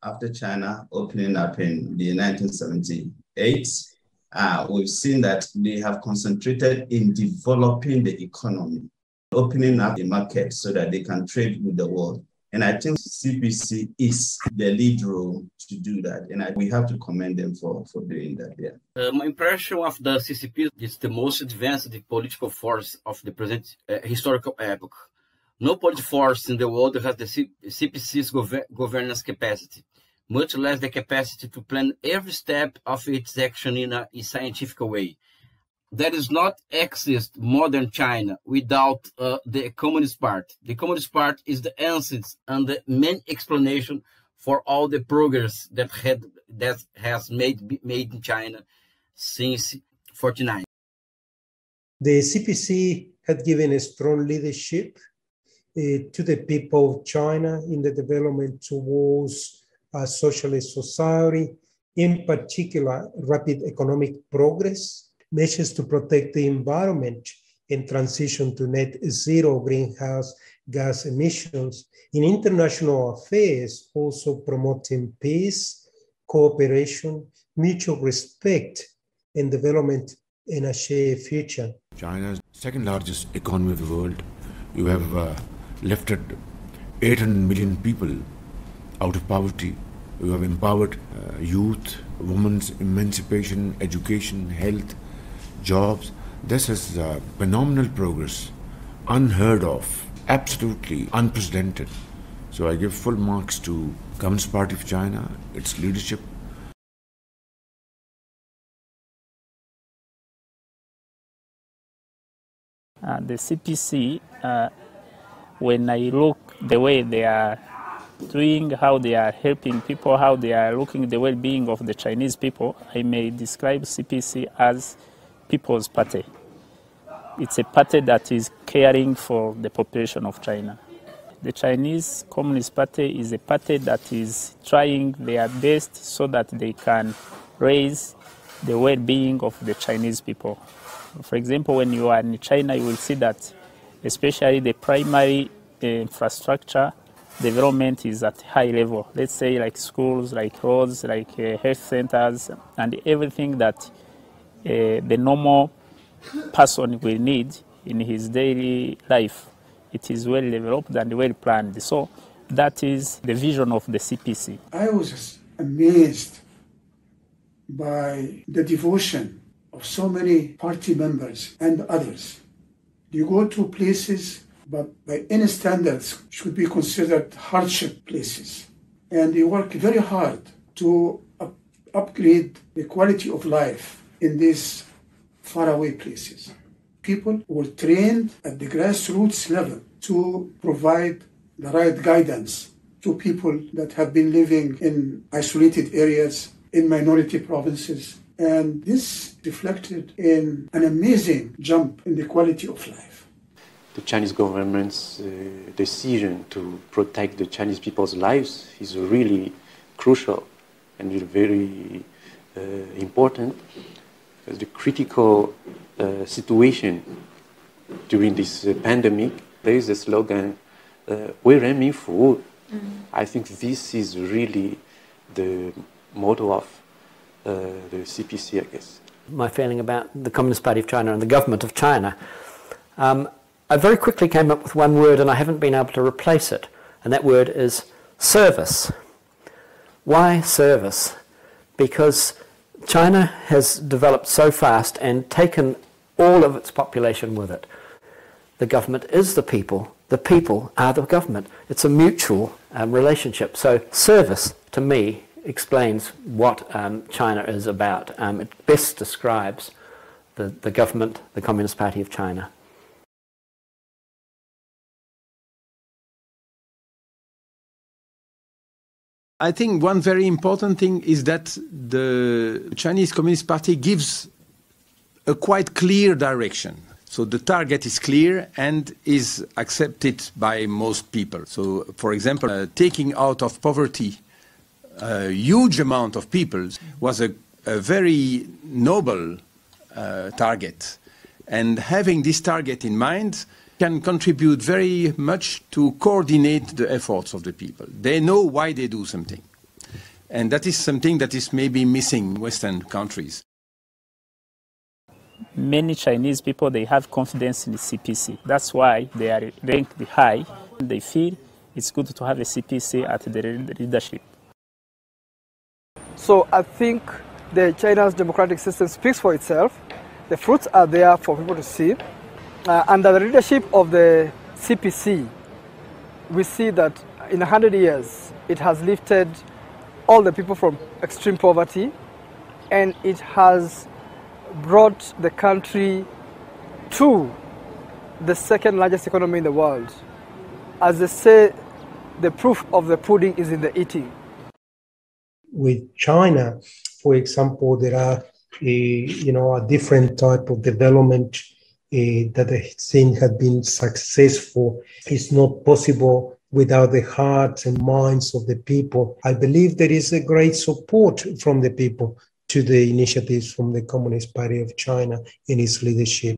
after China opening up in the 1978, we've seen that they have concentrated in developing the economy, opening up the market so that they can trade with the world. And I think CPC is the lead role to do that. And we have to commend them for doing that. Yeah. My impression of the CCP is the most advanced political force of the present historical epoch. No political force in the world has the CPC's governance capacity, much less the capacity to plan every step of its action in a scientific way. There is not exist modern China without the Communist Party. The Communist Party is the answer and the main explanation for all the progress that has made in China since 1949. The CPC had given a strong leadership to the people of China in the development towards a socialist society, in particular rapid economic progress, measures to protect the environment and transition to net zero greenhouse gas emissions. In international affairs, also promoting peace, cooperation, mutual respect, and development in a shared future. China's second largest economy of the world. You have lifted 800 million people out of poverty. You have empowered youth, women's emancipation, education, health, jobs. This is phenomenal progress, unheard of, absolutely unprecedented. So I give full marks to Communist Party of China, its leadership. The CPC, when I look the way they are doing, how they are helping people, how they are looking the well-being of the Chinese people, I may describe CPC as People's Party. It's a party that is caring for the population of China. The Chinese Communist Party is a party that is trying their best so that they can raise the well-being of the Chinese people. For example, when you are in China, you will see that especially the primary infrastructure development is at high level. Let's say like schools, like roads, like health centers, and everything that the normal person will need in his daily life. It is well developed and well planned. So that is the vision of the CPC. I was amazed by the devotion of so many party members and others. You go to places, but by any standards should be considered hardship places. And they work very hard to upgrade the quality of life in these faraway places. People were trained at the grassroots level to provide the right guidance to people that have been living in isolated areas, in minority provinces. And this reflected in an amazing jump in the quality of life. The Chinese government's decision to protect the Chinese people's lives is really crucial and very important, because the critical situation during this pandemic, there is a slogan, "为人民服务." I think this is really the motto of the CPC, I guess. My feeling about the Communist Party of China and the government of China, I very quickly came up with one word and I haven't been able to replace it, and that word is service. Why service? Because China has developed so fast and taken all of its population with it. The government is the people are the government. It's a mutual relationship. So service, to me, explains what China is about. It best describes the government, the Communist Party of China. I think one very important thing is that the Chinese Communist Party gives a quite clear direction. So the target is clear and is accepted by most people. So, for example, taking out of poverty a huge amount of people was a very noble target. And having this target in mind can contribute very much to coordinate the efforts of the people. They know why they do something. And that is something that is maybe missing in Western countries. Many Chinese people, they have confidence in the CPC. That's why they are ranked high. They feel it's good to have a CPC at the leadership. So I think China's democratic system speaks for itself. The fruits are there for people to see. Under the leadership of the CPC, we see that in 100 years, it has lifted all the people from extreme poverty, and it has brought the country to the second largest economy in the world. As they say, the proof of the pudding is in the eating. With China, for example, there are a different type of development that I think has been successful. It's not possible without the hearts and minds of the people. I believe there is a great support from the people to the initiatives from the Communist Party of China and its leadership.